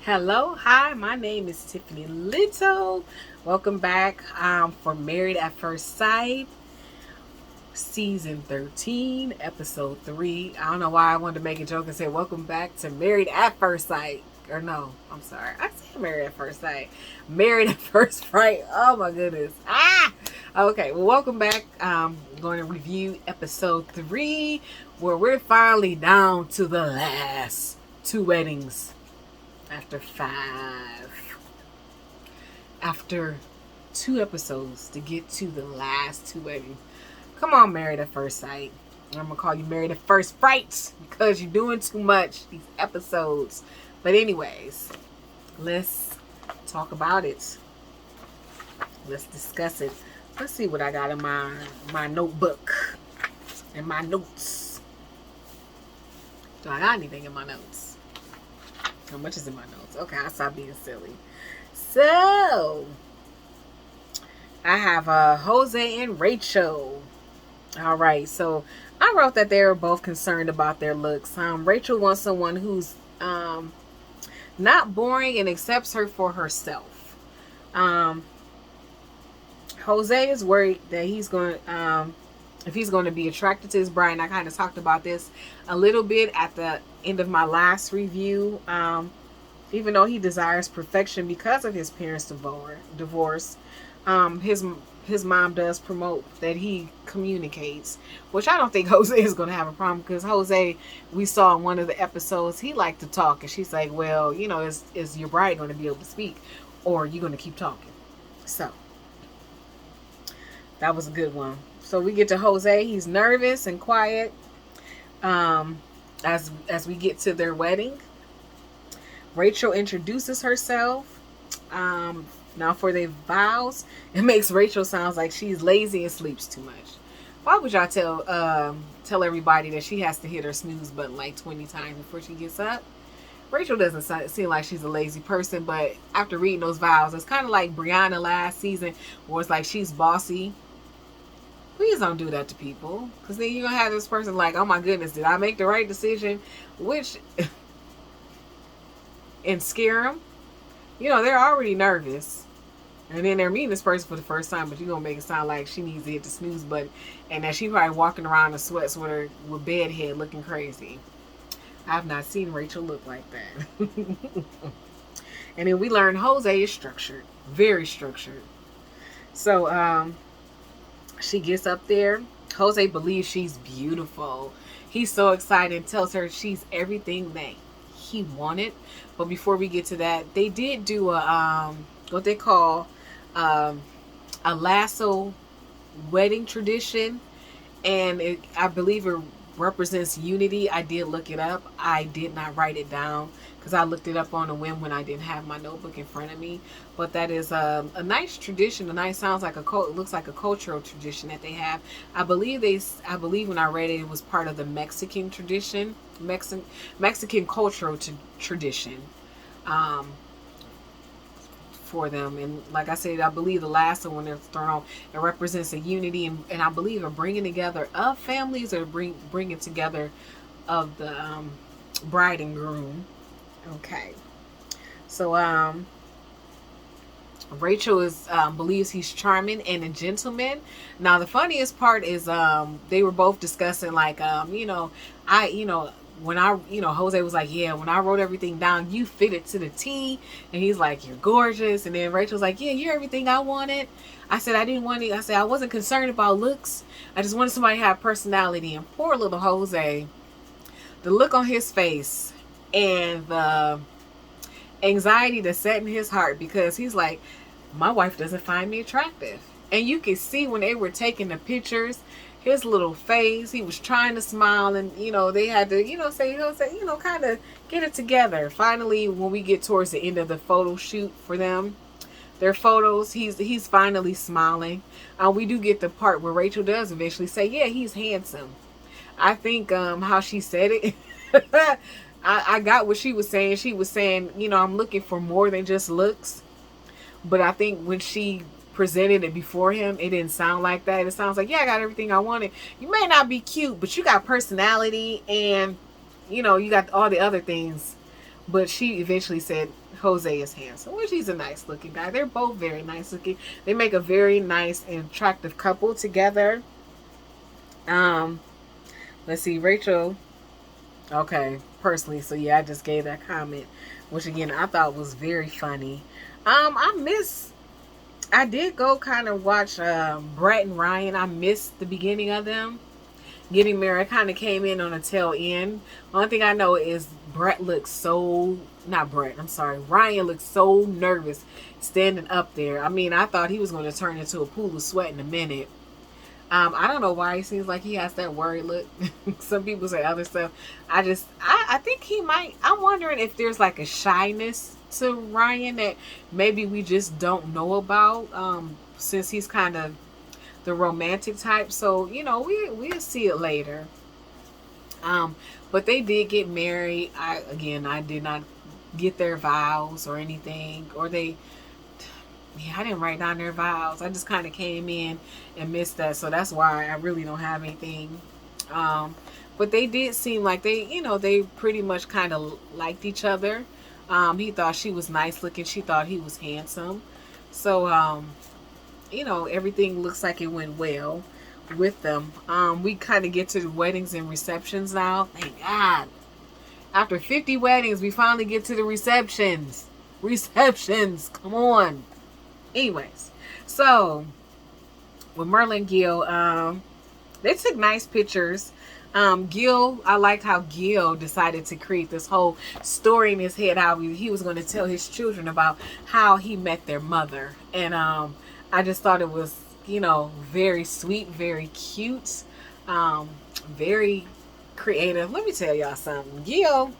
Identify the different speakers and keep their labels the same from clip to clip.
Speaker 1: Hello, hi, my name is Tiffany Little. Welcome back for Married at First Sight, Season 13, Episode 3. I don't know why I wanted to make a joke and say welcome back to Married at First Sight. Or no, I'm sorry. I said Married at First Sight. Married at First Fright. Oh my goodness. Okay, well, welcome back. I'm going to review Episode 3, where we're finally down to the last two weddings. After two episodes to get to the last two weddings. Come on, Married at First Sight. I'm gonna call you Married at First Fright because you're doing too much these episodes. But anyways, let's talk about it. Let's discuss it. Let's see what I got in my notebook and my notes. Do I got anything in my notes? How much is in my notes? Okay, I'll stop being silly. So, I have Jose and Rachel. All right, so I wrote that they were both concerned about their looks. Rachel wants someone who's not boring and accepts her for herself. Jose is worried that if he's going to be attracted to his bride. And I kind of talked about this a little bit at the end of my last review. Even though he desires perfection because of his parents' divorce, his mom does promote that he communicates, which I don't think Jose is going to have a problem, because Jose, we saw in one of the episodes, he liked to talk, and she's like, well, is your bride going to be able to speak, or are you going to keep talking? So that was a good one. So we get to Jose. He's nervous and quiet as we get to their wedding. Rachel introduces herself. Now for their vows, it makes Rachel sounds like she's lazy and sleeps too much. Why would y'all tell everybody that she has to hit her snooze button like 20 times before she gets up? Rachel doesn't seem like she's a lazy person, but after reading those vows, it's kind of like Brianna last season, where it's like she's bossy. Please don't do that to people, because then you're going to have this person like, oh my goodness, did I make the right decision? And scare them. They're already nervous. And then they're meeting this person for the first time, but you're going to make it sound like she needs to hit the snooze button, and that she's probably walking around in sweats with bed head looking crazy. I've not seen Rachel look like that. And then we learn Jose is structured. Very structured. So, she gets up there. Jose believes she's beautiful. He's so excited and tells her she's everything that he wanted. But before we get to that, they did do what they call a lasso wedding tradition, and I believe it represents unity. I did look it up. I did not write it down because I looked it up on a whim when I didn't have my notebook in front of me. But that is a nice tradition. Sounds like it looks like a cultural tradition that they have. I believe when I read it, it was part of the Mexican tradition, Mexican cultural tradition. For them, and like I said, I believe the last one, when they're thrown off, it represents a unity, and I believe a bringing together of families, or bringing together of the bride and groom. Okay, so Rachel believes he's charming and a gentleman. Now the funniest part is they were both discussing like when Jose was like, yeah, when I wrote everything down, you fit it to the T. And he's like, you're gorgeous. And then Rachel's like, yeah, you're everything I wanted. I said, I wasn't concerned about looks. I just wanted somebody to have personality. And poor little Jose, the look on his face and the anxiety that's set in his heart, because he's like, my wife doesn't find me attractive. And you can see when they were taking the pictures, his little face, he was trying to smile, and they had to say kind of get it together. Finally, when we get towards the end of the photo shoot for them, their photos, he's finally smiling. We do get the part where Rachel does eventually say, yeah, he's handsome. I think how she said it, I got what she was saying. She was saying, I'm looking for more than just looks. But I think when she presented it before him, it didn't sound like that. It sounds like, yeah, I got everything I wanted. You may not be cute, but you got personality, and you got all the other things. But she eventually said, Jose is handsome, which he's a nice looking guy. They're both very nice looking. They make a very nice and attractive couple together. Um, let's see, Rachel. Okay, personally, so yeah, I just gave that comment, which again I thought was very funny. I did go kind of watch Brett and Ryan. I missed the beginning of them getting married. Kind of came in on a tail end. Only thing I know is Brett looks so not Brett. I'm sorry, Ryan looks so nervous standing up there. I mean, I thought he was going to turn into a pool of sweat in a minute. I don't know why he seems like he has that worried look. Some people say other stuff. I think he might. I'm wondering if there's like a shyness to Ryan that maybe we just don't know about. Since he's kind of the romantic type, so we'll see it later. But they did get married. I did not get their vows or anything, or they. Yeah, I didn't write down their vows. I just kind of came in and missed that, so that's why I really don't have anything. But they did seem like they pretty much kind of liked each other. He thought she was nice looking. She thought he was handsome. So, everything looks like it went well with them. We kind of get to the weddings and receptions now. Thank God. After 50 weddings, we finally get to the receptions. Receptions. Come on. Anyways, so with Merlin and Gil, they took nice pictures. Gil, I liked how Gil decided to create this whole story in his head, how he was going to tell his children about how he met their mother. And I just thought it was, very sweet, very cute, very creative. Let me tell y'all something. Gil,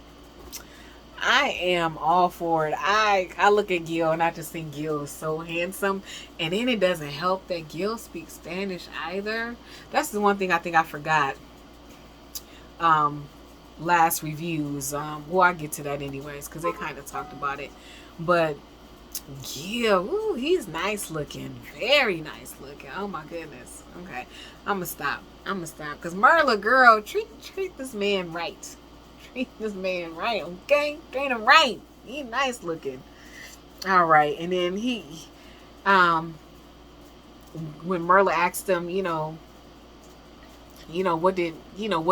Speaker 1: I am all for it. I look at Gil and I just think Gil is so handsome. And then it doesn't help that Gil speaks Spanish either. That's the one thing I think I forgot. Last reviews. Well, I get to that anyways because they kind of talked about it. But Gil, ooh, he's nice looking. Very nice looking. Oh my goodness. Okay. I'm gonna stop. Because Merla, girl, treat this man right. Treat this man right, okay? Treat him right. He nice looking. All right. And then when Merla asked him, what did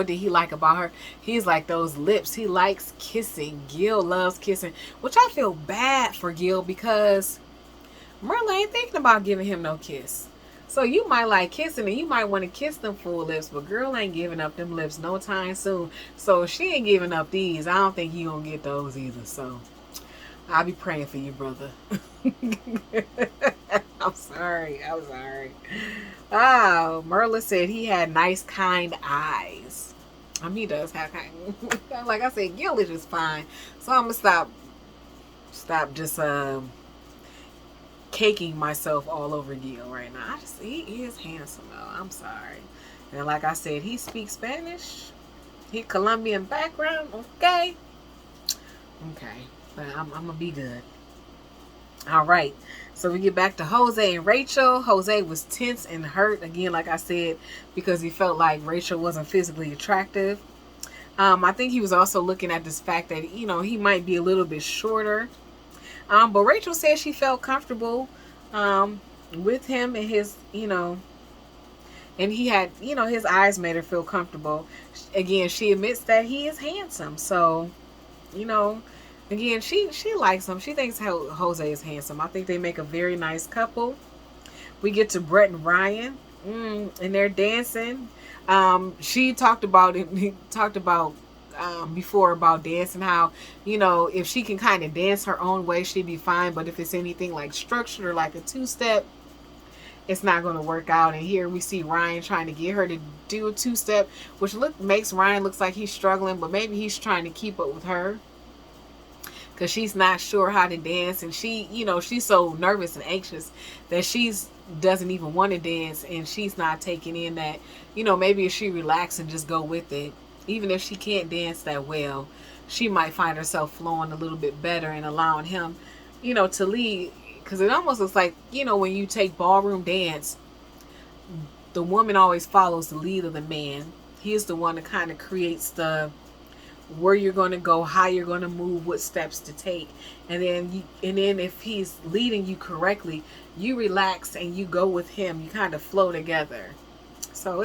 Speaker 1: he like about her? He's like, those lips. He likes kissing. Gil loves kissing, which I feel bad for Gil because Merla ain't thinking about giving him no kiss. So you might like kissing and you might want to kiss them full lips, but girl ain't giving up them lips no time soon. So if she ain't giving up these, I don't think you gonna get those either. So I'll be praying for you, brother. I'm sorry. Oh, Merla said he had nice, kind eyes. He does have kind. Like I said, Gil is just fine. So I'm gonna stop just caking myself all over Gil right now. He is handsome though. I'm sorry. And like I said, he speaks Spanish. He Colombian background. Okay. But I'm gonna be good. All right. So we get back to Jose and Rachel. Jose was tense and hurt again, like I said, because he felt like Rachel wasn't physically attractive. I think he was also looking at this fact that he might be a little bit shorter. But Rachel said she felt comfortable with him and his, and he had, his eyes made her feel comfortable. Again, she admits that he is handsome. So, again, she likes him. She thinks Jose is handsome. I think they make a very nice couple. We get to Brett and Ryan, and they're dancing. She talked about it. He talked about before about dancing, how if she can kind of dance her own way, she'd be fine. But if it's anything like structured or like a two-step, it's not going to work out. And here we see Ryan trying to get her to do a two-step, which makes Ryan looks like he's struggling, but maybe he's trying to keep up with her because she's not sure how to dance, and she's so nervous and anxious that she's doesn't even want to dance, and she's not taking in that maybe if she relax and just go with it, even if she can't dance that well, she might find herself flowing a little bit better and allowing him to lead. Because it almost looks like when you take ballroom dance, the woman always follows the lead of the man. He's the one that kind of creates the where you're going to go, how you're going to move, what steps to take. And then if he's leading you correctly, you relax and you go with him. You kind of flow together. So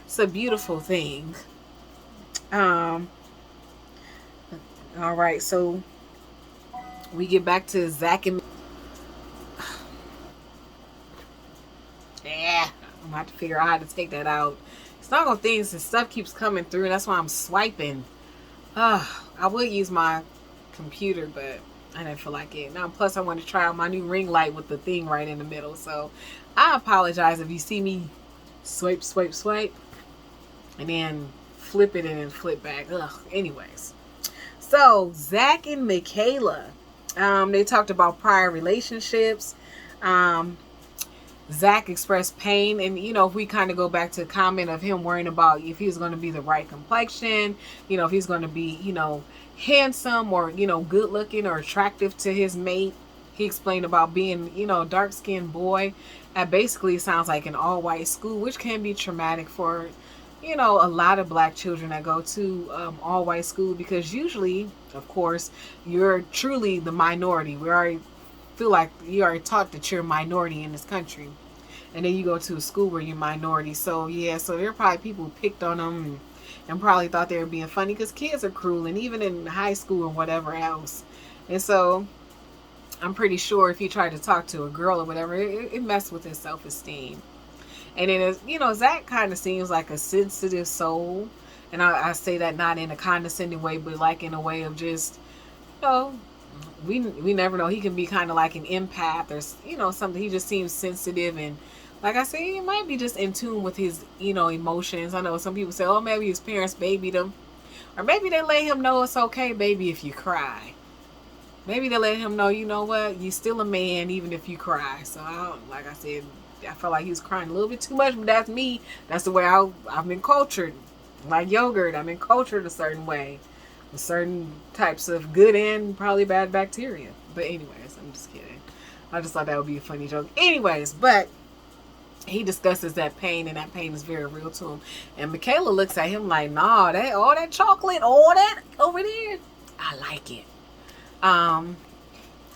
Speaker 1: it's a beautiful thing. Um all right, so we get back to Zach and yeah, I'm gonna have to figure out how to take that out. It's not gonna things and stuff keeps coming through, and that's why I'm swiping. I would use my computer, but I didn't feel like it. Now, plus, I want to try out my new ring light with the thing right in the middle. So, I apologize if you see me swipe, swipe, swipe, and then flip it and then flip back. Anyways, so Zach and Michaela, they talked about prior relationships. Um, Zach expressed pain, and if we kind of go back to the comment of him worrying about if he's going to be the right complexion, if he's going to be, handsome or good looking or attractive to his mate. He explained about being, a dark skinned boy at basically sounds like an all white school, which can be traumatic for a lot of black children that go to all white school, because usually, of course, you're truly the minority. We already feel like you already taught that you're a minority in this country, and then you go to a school where you're minority. So yeah, so there are probably people who picked on them and probably thought they were being funny, because kids are cruel, and even in high school or whatever else. And so I'm pretty sure if he tried to talk to a girl or whatever, it messed with his self-esteem. And then Zach kind of seems like a sensitive soul, and I say that not in a condescending way, but like in a way of just you know we never know. He can be kind of like an empath, or something. He just seems sensitive, and like I said, he might be just in tune with his emotions. I know some people say, oh, maybe his parents babied him, or maybe they let him know it's okay, baby, if you cry. Maybe they let him know, you know what, you still a man even if you cry. So like I said, I felt like he was crying a little bit too much, but that's me. That's the way I've been cultured. Like yogurt, I've been cultured a certain way, with certain types of good and probably bad bacteria. But anyways, I'm just kidding. I just thought that would be a funny joke. Anyways, but he discusses that pain, and that pain is very real to him. And Michaela looks at him like, nah, all that chocolate, all that over there, I like it.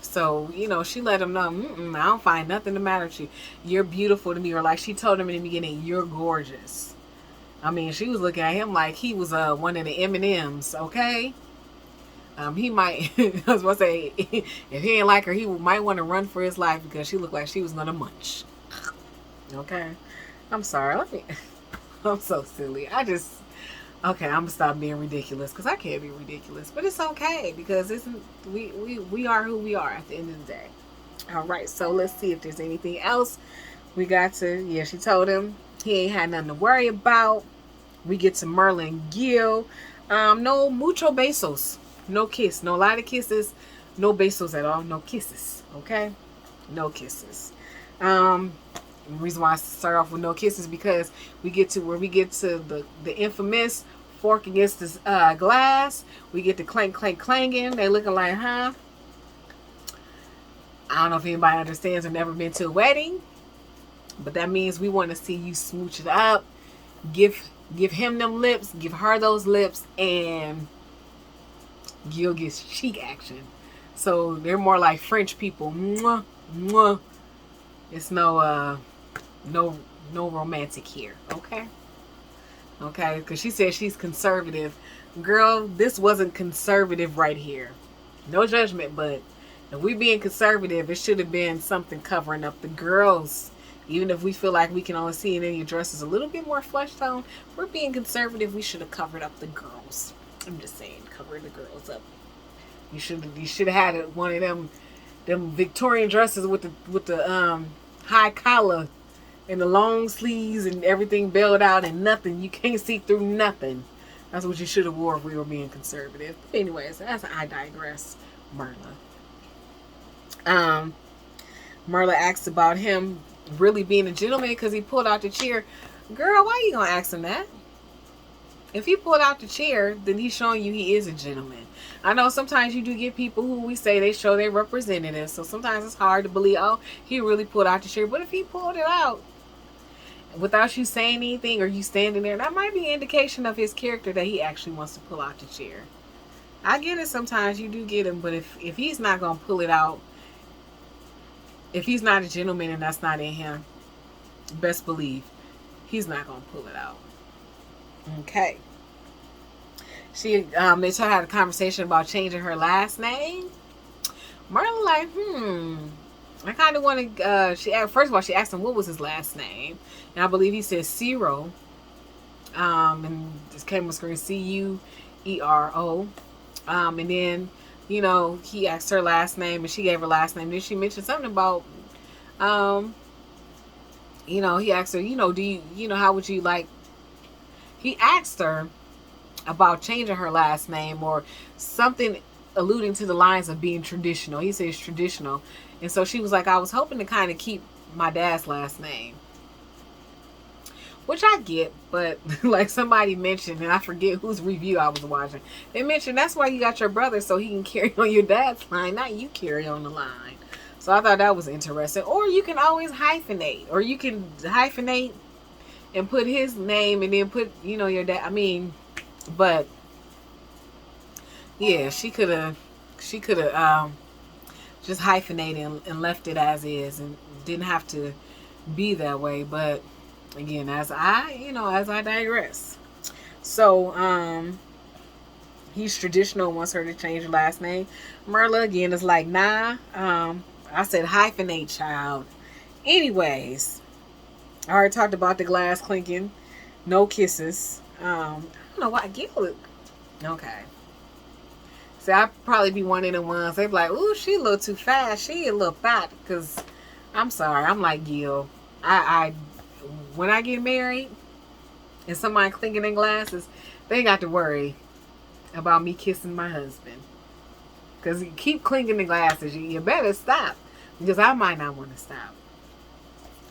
Speaker 1: So, she let him know, I don't find nothing the matter with you. You're beautiful to me. Or like she told him in the beginning, you're gorgeous. I mean, she was looking at him like he was one of the M&Ms, okay? He might, I was going to say, if he ain't like her, he might want to run for his life, because she looked like she was going to munch. Okay? I'm sorry. I'm so silly. Okay, I'm gonna stop being ridiculous, because I can't be ridiculous, but it's okay, because we are who we are at the end of the day. All right, so let's see if there's anything else we got to. Yeah, she told him he ain't had nothing to worry about. We get to Merlin Gill. No mucho besos, no kiss, no lot of kisses, no besos at all, no kisses. Okay, no kisses. The reason why I start off with no kisses, because we get to the infamous fork against this glass. We get to clank, clank, clanging. They looking like, huh? I don't know if anybody understands or never been to a wedding, but that means we want to see you smooch it up. Give him them lips, give her those lips, and Gil gets cheek action. So they're more like French people. Mwah, mwah. It's no romantic here, okay? Okay, because she said she's conservative. Girl, this wasn't conservative right here. No judgment, but if we being conservative, it should have been something covering up the girls. Even if we feel like we can only see it in your dresses a little bit more flesh tone, if we're being conservative, we should have covered up the girls. I'm just saying, cover the girls up. You should have had one of them Victorian dresses with the high collar and the long sleeves and everything bailed out and nothing. You can't see through nothing. That's what you should have wore if we were being conservative. But anyways, I digress. Merla. Merla asks about him really being a gentleman because he pulled out the chair. Girl, why you gonna ask him that? If he pulled out the chair, then he's showing you he is a gentleman. I know sometimes you do get people who we say they show their representatives, so sometimes it's hard to believe, oh, he really pulled out the chair. But if he pulled it out without you saying anything or you standing there, that might be an indication of his character that he actually wants to pull out the chair. I get it. Sometimes you do get him, but if he's not gonna pull it out, if he's not a gentleman and that's not in him, best believe he's not gonna pull it out. Okay. They had a conversation about changing her last name. Marla like, I kind of want to. First of all, she asked him what was his last name, and I believe he said Cero. And this came on screen Cuero. And then, he asked her last name, and she gave her last name. Then she mentioned something about, he asked her, do you, how would you like? He asked her about changing her last name or something alluding to the lines of being traditional. He says traditional. And so she was like, I was hoping to kind of keep my dad's last name. Which I get, but like somebody mentioned, and I forget whose review I was watching, they mentioned that's why you got your brother, so he can carry on your dad's line, not you carry on the line. So I thought that was interesting. Or you can always hyphenate. Or you can hyphenate and put his name and then put, your dad. I mean, but yeah, she could have just hyphenated and left it as is and didn't have to be that way. But again, as I digress. So he's traditional, wants her to change her last name. Merla again is like, nah. I said hyphenate, child. Anyways, I already talked about the glass clinking. No kisses. I don't know why Gil. Okay. See, I'd probably be one of the ones. They'd be like, ooh, she a little too fast. She a little fat. Because I'm sorry. I'm like Gil. I when I get married and somebody clinking in glasses, they ain't got to worry about me kissing my husband. Because you keep clinking the glasses. You better stop. Because I might not want to stop.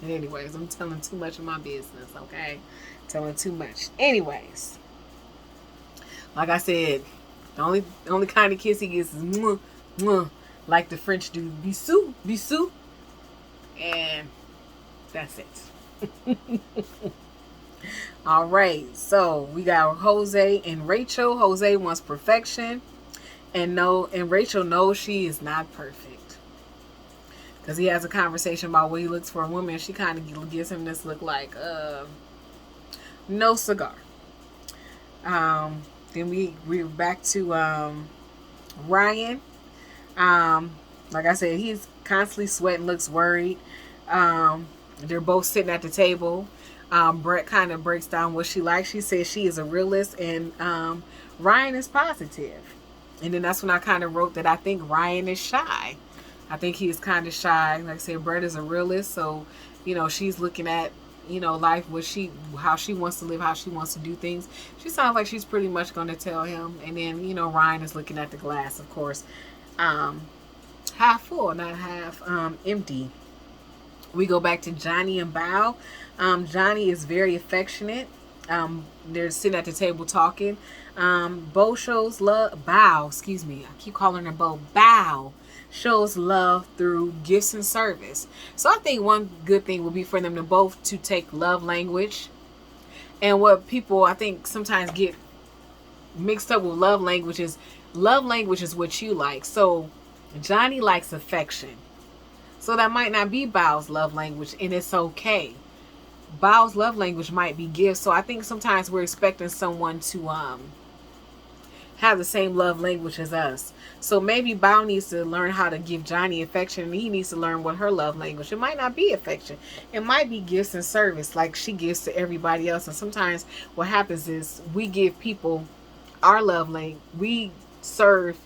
Speaker 1: And anyways, I'm telling too much of my business, okay? Telling too much. Anyways, like I said, the only kind of kiss he gets is mwah, mwah, like the French do, bisou, bisou. And that's it. All right, so we got Jose and Rachel. Jose wants perfection, and Rachel knows she is not perfect. Because he has a conversation about what he looks for a woman. She kind of gives him this look like, no cigar. Then we're back to Ryan. Like I said, he's constantly sweating, looks worried. They're both sitting at the table. Brett kind of breaks down what she likes. She says she is a realist, and Ryan is positive. And then that's when I kind of wrote that I think Ryan is shy. I think he is kind of shy. Like I said, Brett is a realist, so she's looking at life, how she wants to live, how she wants to do things. She sounds like she's pretty much going to tell him. And then Ryan is looking at the glass, of course, half full, not half empty. We go back to Johnny and Bao. Johnny is very affectionate. They're sitting at the table talking. Bo shows love. Bao, excuse me. I keep calling her Bo. Bao shows love through gifts and service. So I think one good thing would be for them to both to take love language. And what people I think sometimes get mixed up with love language is what you like. So Johnny likes affection. So that might not be Bao's love language, and it's okay. Bao's love language might be gifts. So I think sometimes we're expecting someone to have the same love language as us. So maybe Bao needs to learn how to give Johnny affection, and he needs to learn what her love language. It might not be affection. It might be gifts and service like she gives to everybody else. And sometimes what happens is we give people our love language. We serve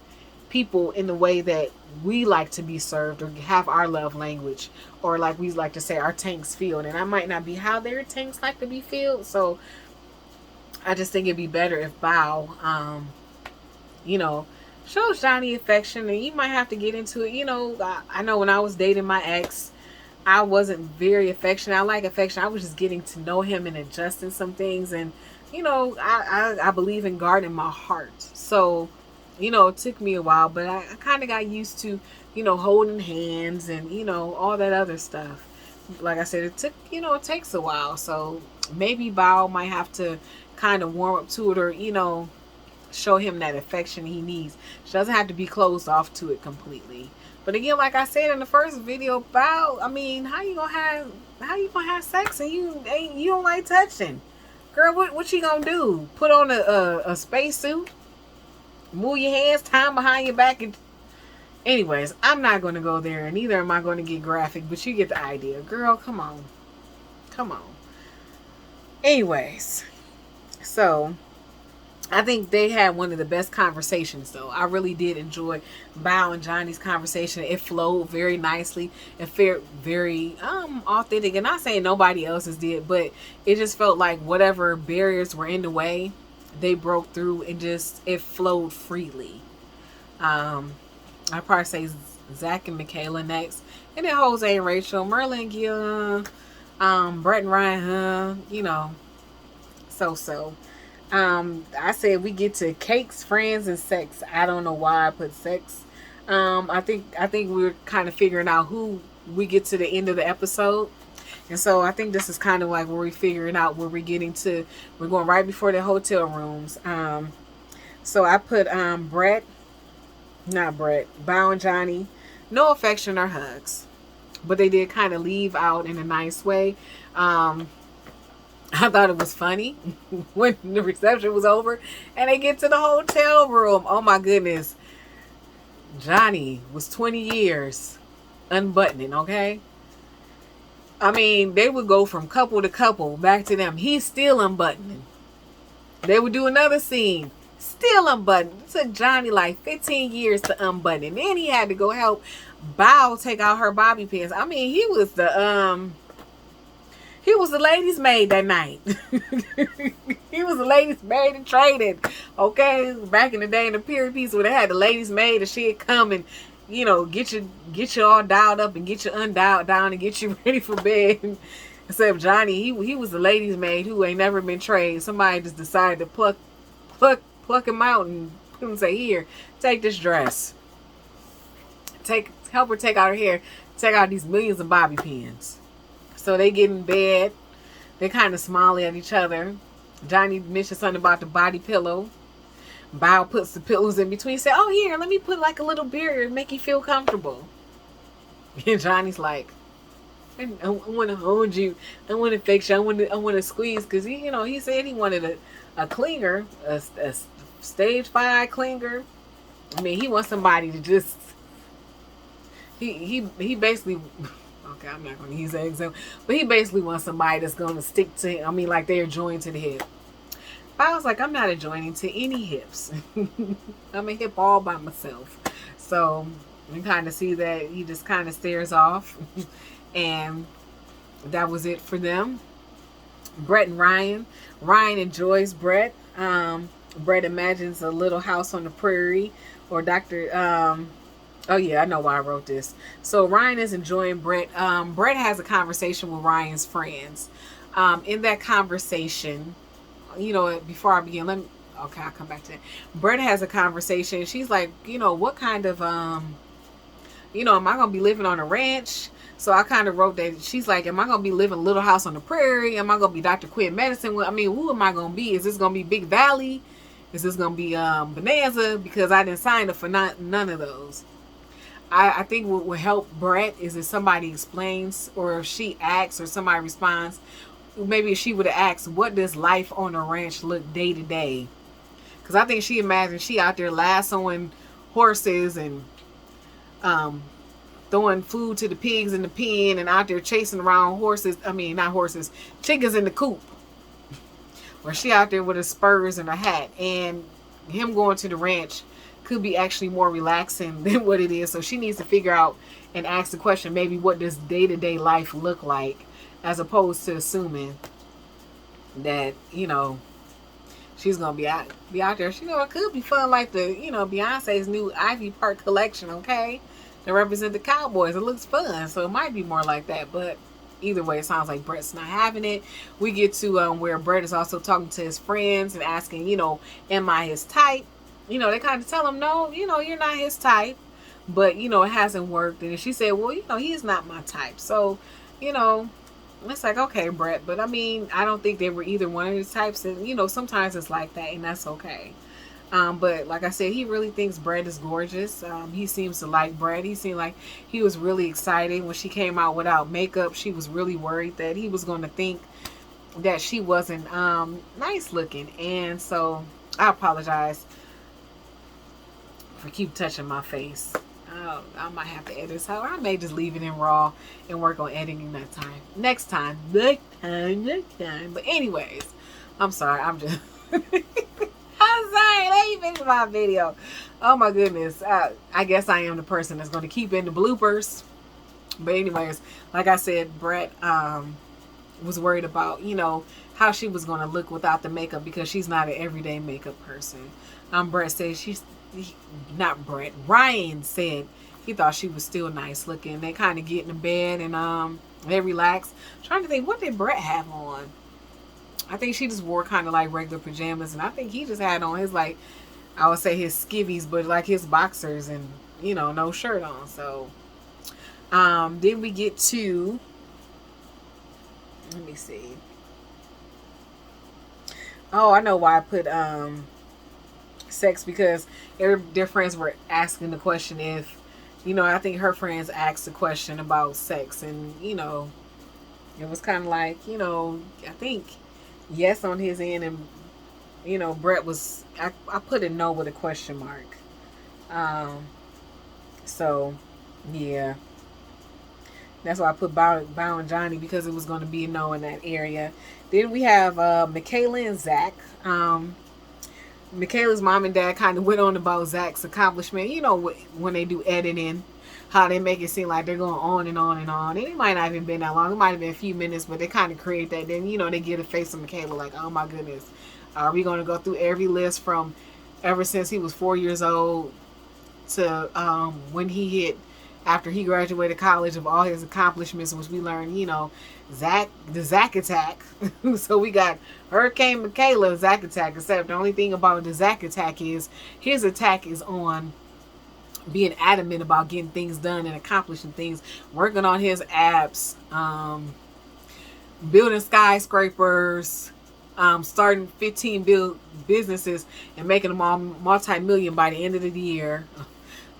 Speaker 1: people in the way that we like to be served, or have our love language, or like we like to say, our tanks filled. And that might not be how their tanks like to be filled. So I just think it'd be better if Bao shows Johnny affection. And you might have to get into it. I know when I was dating my ex, I wasn't very affectionate. I like affection. I was just getting to know him and adjusting some things. And I believe in guarding my heart. So it took me a while, but I kind of got used to holding hands and all that other stuff. Like I said, it takes a while. So maybe Bao might have to kind of warm up to it, or show him that affection he needs. She doesn't have to be closed off to it completely. But again, like I said in the first video about, I mean, how you gonna have sex and you don't like touching? Girl, what you gonna do? Put on a spacesuit, move your hands, tie them behind your back, and anyways, I'm not gonna go there, and neither am I gonna get graphic. But you get the idea, girl. Come on, come on. Anyways, so I think they had one of the best conversations, though. I really did enjoy Bao and Johnny's conversation. It flowed very nicely. It felt very authentic. And not saying nobody else's did, but it just felt like whatever barriers were in the way, they broke through and just it flowed freely. I'd probably say Zach and Michaela next, and then Jose and Rachel, Merlin, Gil, Brett and Ryan, you know, so. I said we get to cakes, friends, and sex. I don't know why I put sex. I think we're kind of figuring out who we get to the end of the episode. And so I think this is kind of like where we're figuring out where we're getting to. We're going right before the hotel rooms. So I put Bao and Johnny, no affection or hugs. But they did kind of leave out in a nice way. I thought it was funny when the reception was over and they get to the hotel room. Oh my goodness. Johnny was 20 years unbuttoning, okay? I mean, they would go from couple to couple back to them. He's still unbuttoning. They would do another scene. Still unbuttoning. It took Johnny like 15 years to unbutton. And then he had to go help Bao take out her bobby pins. I mean, he was the ladies' maid that night. He was the ladies' maid in training. Okay, back in the day in the period piece where they had the ladies' maid and she'd come and, you know, get you all dialed up and get you undialed down and get you ready for bed. Except Johnny, he was the ladies' maid who ain't never been trained. Somebody just decided to pluck him out and put him and say, here, take this dress. Help her take out her hair. Take out these millions of bobby pins. So they get in bed. They kind of smiley at each other. Johnny mentioned something about the body pillow. Bao puts the pillows in between. Say, oh, here, let me put like a little barrier to make you feel comfortable. And Johnny's like, I want to hold you. I want to fix you. I want to squeeze. Because, he said he wanted a clinger, a stage 5 clinger. I mean, he wants somebody to just, he basically... Okay, I'm not going to use that example. But he basically wants somebody that's going to stick to him. I mean, like they're joined to the hip. But I was like, I'm not adjoining to any hips. I'm a hip all by myself. So you kind of see that he just kind of stares off. And that was it for them. Brett and Ryan. Ryan enjoys Brett. Brett imagines a little house on the prairie. Or Dr. Oh, yeah, I know why I wrote this. So Ryan is enjoying Brett. Brett has a conversation with Ryan's friends. In that conversation, before I begin, I'll come back to that. Brett has a conversation. She's like, what kind of, am I going to be living on a ranch? So I kind of wrote that. She's like, am I going to be living in a little house on the prairie? Am I going to be Dr. Quinn Medicine? I mean, who am I going to be? Is this going to be Big Valley? Is this going to be Bonanza? Because I didn't sign up for none of those. I think what would help Brett is if somebody explains, or if she asks, or somebody responds. Maybe if she would have asked, what does life on a ranch look day to day? Because I think she imagines she out there lassoing horses and throwing food to the pigs in the pen and out there chasing around horses. I mean, not horses, chickens in the coop. Or she out there with her spurs and a hat. And him going to the ranch could be actually more relaxing than what it is. So she needs to figure out and ask the question, maybe what does day-to-day life look like, as opposed to assuming that, she's going to be out there. It could be fun like the, Beyonce's new Ivy Park collection, okay? To represent the Cowboys. It looks fun. So it might be more like that. But either way, it sounds like Brett's not having it. We get to where Brett is also talking to his friends and asking, am I his type? They kind of tell him, no, you're not his type. But, it hasn't worked. And she said, well, he's not my type. So, it's like, okay, Brett. But, I mean, I don't think they were either one of his types. And, sometimes it's like that. And that's okay. But like I said, he really thinks Brett is gorgeous. He seems to like Brett. He seemed like he was really excited when she came out without makeup. She was really worried that he was going to think that she wasn't nice looking. And so I apologize for keep touching my face. I might have to edit this out. I may just leave it in raw and work on editing that time. Next time. Next time. But anyways, I'm sorry. I'm just... I'm sorry. Let me finish my video. Oh my goodness. I guess I am the person that's going to keep in the bloopers. But anyways, like I said, Brett was worried about, you know, how she was going to look without the makeup because she's not an everyday makeup person. Brett said not Brett, Ryan said he thought she was still nice looking. They kind of get in the bed and they relax. I'm trying to think, what did Brett have on? I think she just wore kind of like regular pajamas, and I think he just had on his, like, I would say his skivvies, but like his boxers and, you know, no shirt on. So then we get to, let me see. Oh, I know why I put sex, because their friends were asking the question if, you know, I think her friends asked the question about sex, and, you know, it was kind of like, you know, I think yes on his end, and, you know, Brett was, I put a no with a question mark. So yeah, that's why I put Bow and Johnny, because it was going to be a no in that area. Then we have Michaela and Zach. Michaela's mom and dad kind of went on about Zach's accomplishment. You know, when they do editing, how they make it seem like they're going on and on and on. And it might not even been that long. It might have been a few minutes, but they kind of create that. Then, you know, they get a face of Michaela like, oh my goodness. Are we going to go through every list from ever since he was 4 years old to when he hit, after he graduated college, of all his accomplishments, which we learned, you know, the Zach attack. So we got Hurricane Michaela, Zach attack, except the only thing about the Zach attack is his attack is on being adamant about getting things done and accomplishing things, working on his apps, building skyscrapers, starting 15 businesses and making them all multi-million by the end of the year.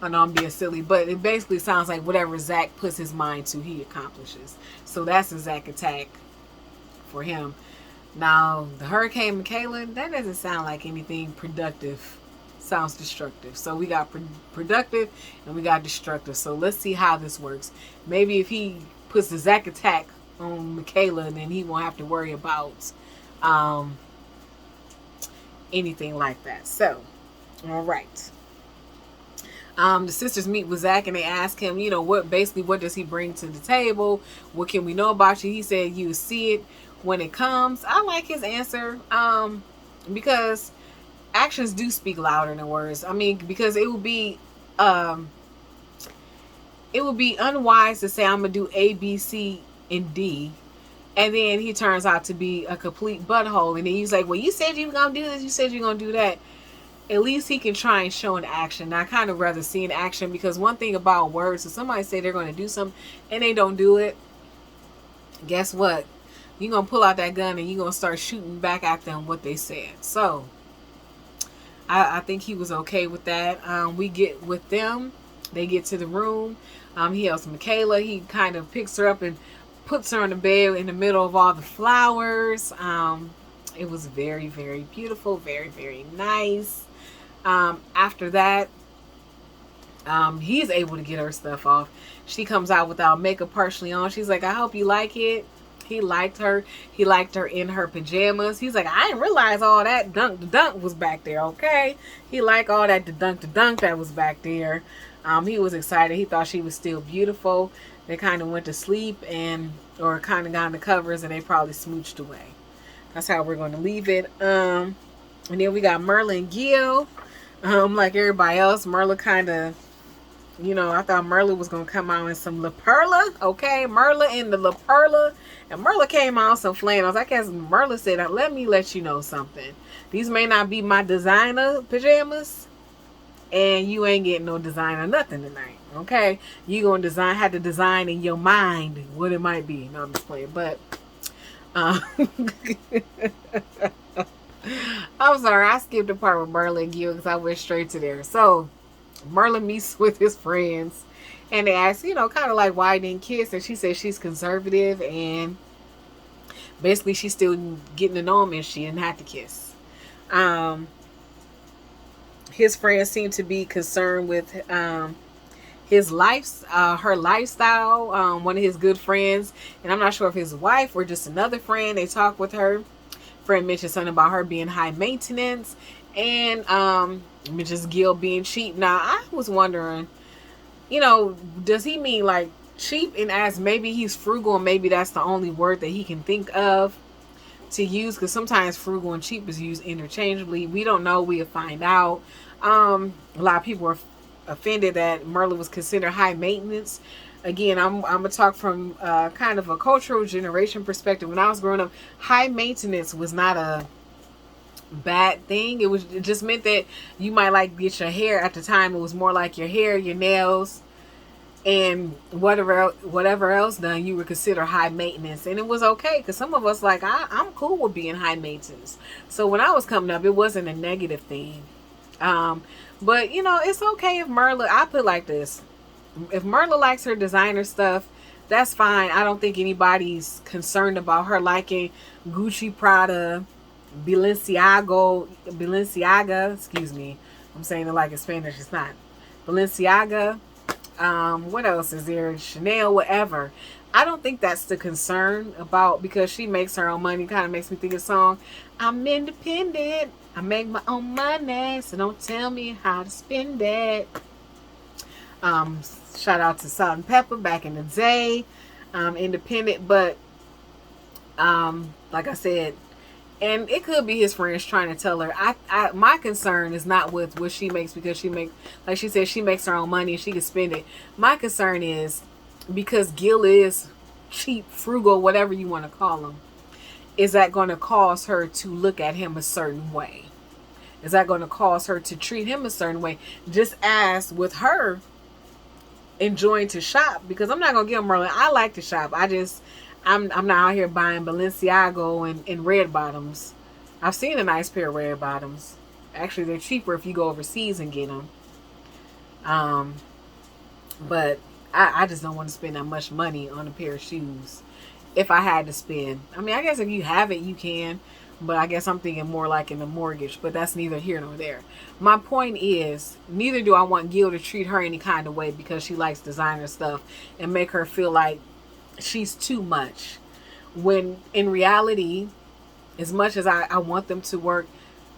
Speaker 1: I know I'm being silly, but it basically sounds like whatever Zach puts his mind to, he accomplishes. So that's a Zach attack for him. Now, the Hurricane Michaela, that doesn't sound like anything productive. Sounds destructive. So we got productive and we got destructive. So let's see how this works. Maybe if he puts the Zach attack on Michaela, then he won't have to worry about anything like that. So, all right. The sisters meet with Zach and they ask him, you know, what does he bring to the table? What can we know about you? He said, you see it when it comes. I like his answer, because actions do speak louder than words. I mean, because it would be unwise to say I'm gonna do A, B, C, and D, and then he turns out to be a complete butthole, and then he's like, well, you said you were gonna do this, you said you're gonna do that. At least he can try and show an action. I kind of rather see an action, because one thing about words, if somebody say they're going to do something and they don't do it, guess what? You're going to pull out that gun and you're going to start shooting back at them what they said. So I think he was okay with that. We get with them. They get to the room. He helps Michaela. He kind of picks her up and puts her on the bed in the middle of all the flowers. It was very, very beautiful. Very, very nice. After that, he's able to get her stuff off. She comes out without makeup partially on. She's like, I hope you like it. He liked her. He liked her in her pajamas. He's like, I didn't realize all that dunk was back there. Okay. He liked all that the dunk that was back there. He was excited. He thought she was still beautiful. They kind of went to sleep or kind of got on the covers, and they probably smooched away. That's how we're going to leave it. And then we got Merla and Gil. Like everybody else, Merla kind of, you know, I thought Merla was going to come out in some La Perla. Okay, Merla in the La Perla. And Merla came out in some flannels. I guess Merla said, let me let you know something. These may not be my designer pajamas, and you ain't getting no designer nothing tonight. Okay, you going to have to design in your mind what it might be. No, I'm just playing. But I'm sorry, I skipped the part with Merlin and Gil because I went straight to there. So Merlin meets with his friends, and they ask, kind of like why didn't kiss, and she says she's conservative, and basically she's still getting to know him, and she didn't have to kiss. Um, his friends seem to be concerned with her lifestyle. One of his good friends, and I'm not sure if his wife or just another friend, they talk with her. Friend mentioned something about her being high maintenance, and mentions Gil being cheap. Now I was wondering, does he mean like cheap, and as maybe he's frugal, and maybe that's the only word that he can think of to use, because sometimes frugal and cheap is used interchangeably. We don't know. We'll find out. A lot of people were offended that Merlin was considered high maintenance. Again, I'm gonna talk from kind of a cultural generation perspective. When I was growing up, high maintenance was not a bad thing. It just meant that you might like get your hair. At the time, it was more like your hair, your nails, and whatever else done, you would consider high maintenance, and it was okay, because some of us like I'm cool with being high maintenance. So when I was coming up, it wasn't a negative thing. um but it's okay if Merla, I put it like this, if Merla likes her designer stuff, that's fine. I don't think anybody's concerned about her liking Gucci, Prada, Balenciaga, excuse me, I'm saying it like in Spanish, it's not Balenciaga. What else is there? Chanel, whatever. I don't think that's the concern about, because she makes her own money. Kind of makes me think of a song. I'm independent. I make my own money, so don't tell me how to spend it. Um, Shout out to Salt and Pepper back in the day. Independent, but like I said, and it could be his friends trying to tell her. My concern is not with what she makes, because she makes, like she said, she makes her own money and she can spend it. My concern is because Gil is cheap, frugal, whatever you want to call him. Is that going to cause her to look at him a certain way? Is that going to cause her to treat him a certain way? Just as with her enjoying to shop, because I'm not gonna give Merlin. I like to shop. I'm not out here buying Balenciaga and red bottoms. I've seen a nice pair of red bottoms. Actually, they're cheaper if you go overseas and get them. Um, but I just don't want to spend that much money on a pair of shoes. If I had to spend, I mean, I guess if you have it, you can. But I guess I'm thinking more like in the mortgage. But that's neither here nor there. My point is, neither do I want Gil to treat her any kind of way because she likes designer stuff and make her feel like she's too much. When in reality, as much as I want them to work,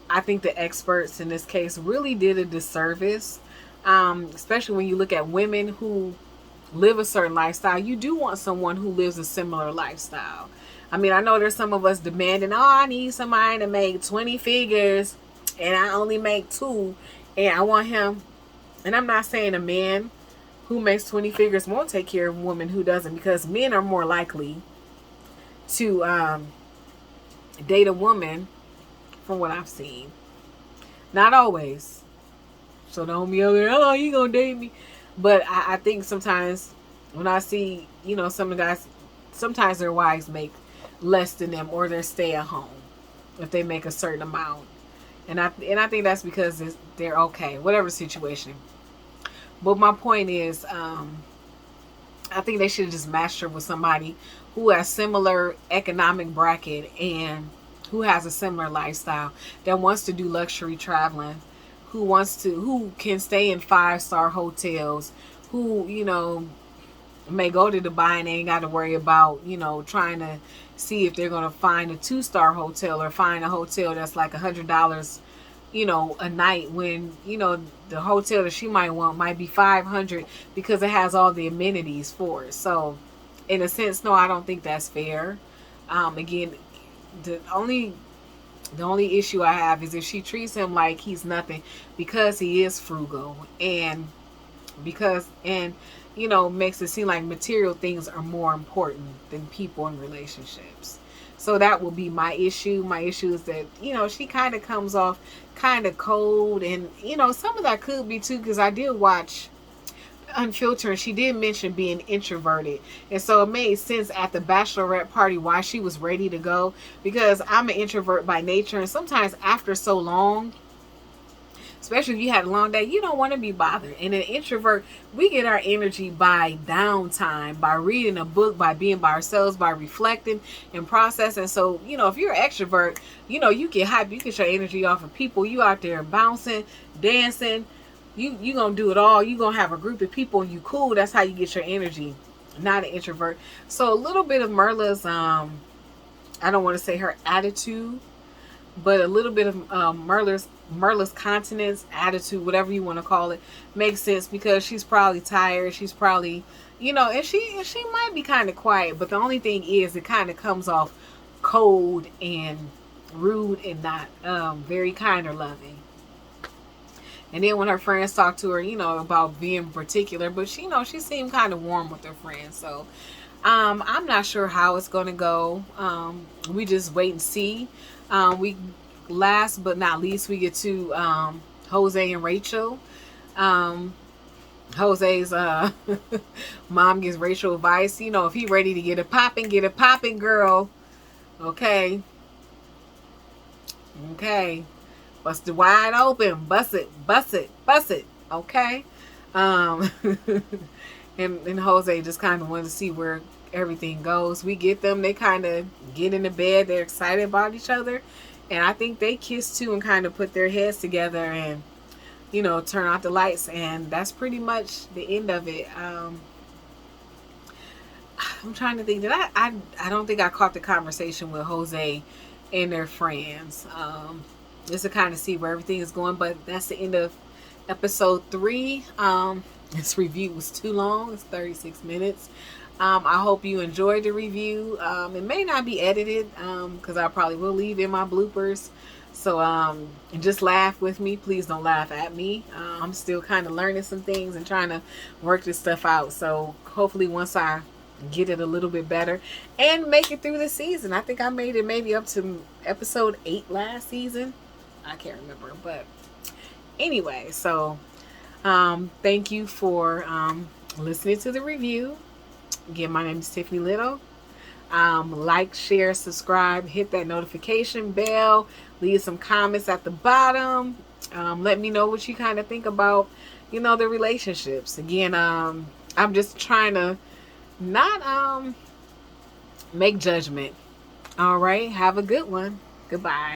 Speaker 1: I think the experts in this case really did a disservice. Especially when you look at women who live a certain lifestyle. You do want someone who lives a similar lifestyle. I mean, I know there's some of us demanding, oh, I need somebody to make 20 figures and I only make 2, and I want him. And I'm not saying a man who makes 20 figures won't take care of a woman who doesn't, because men are more likely to date a woman, from what I've seen. Not always. So don't be over there, oh, you gonna date me. But I think sometimes when I see, some of the guys, sometimes their wives make less than them, or they're stay at home if they make a certain amount. And I think that's because they're okay, whatever situation. But my point is, I think they should have just matched her with somebody who has similar economic bracket and who has a similar lifestyle, that wants to do luxury traveling, who can stay in 5-star hotels, who, may go to Dubai and they ain't got to worry about, trying to see if they're going to find a 2-star hotel or find a hotel that's like $100, a night, when, the hotel that she might want might be 500 because it has all the amenities for it. So in a sense, no, I don't think that's fair. Again, the only issue I have is if she treats him like he's nothing because he is frugal, and makes it seem like material things are more important than people in relationships. So that will be my issue. My issue is that, she kind of comes off kind of cold, and, some of that could be too, because I did watch, unfiltered, and she did mention being introverted, and so it made sense at the bachelorette party why she was ready to go, because I'm an introvert by nature, and sometimes after so long, especially if you had a long day, you don't want to be bothered. And an introvert, we get our energy by downtime, by reading a book, by being by ourselves, by reflecting and processing. So, if you're an extrovert, you get hype, you get your energy off of people. You out there bouncing, dancing, you gonna do it all. You gonna have a group of people and you cool. That's how you get your energy. Not an introvert. So a little bit of Merla's, I don't want to say her attitude, but a little bit of Merla's continence, attitude, whatever you want to call it, makes sense, because she's probably tired. She's probably, and she might be kind of quiet, but the only thing is, it kind of comes off cold and rude and not very kind or loving. And then when her friends talk to her, about being particular, but she seemed kind of warm with her friends. So I'm not sure how it's going to go. We just wait and see. We last but not least, we get to Jose and Rachel. Jose's mom gives Rachel advice. If he ready to get it popping, girl. Okay. Bust it wide open. Bust it. Okay. And Jose just kind of wanted to see where everything goes. We get them. They kind of get into bed. They're excited about each other. And I think they kiss too and kind of put their heads together and, turn out the lights. And that's pretty much the end of it. I'm trying to think. I don't think I caught the conversation with Jose and their friends. Just to kind of see where everything is going. But that's the end of episode 3. This review was too long. It's 36 minutes. I hope you enjoyed the review. It may not be edited because I probably will leave in my bloopers. So and just laugh with me. Please don't laugh at me. I'm still kind of learning some things and trying to work this stuff out. So hopefully once I get it a little bit better and make it through the season. I think I made it maybe up to episode 8 last season. I can't remember. But anyway, so thank you for listening to the review. Again, my name is Tiffany Little. Like, share, subscribe, hit that notification bell, leave some comments at the bottom. Let me know what you kind of think about, the relationships. Again, I'm just trying to not make judgment. All right, have a good one. Goodbye.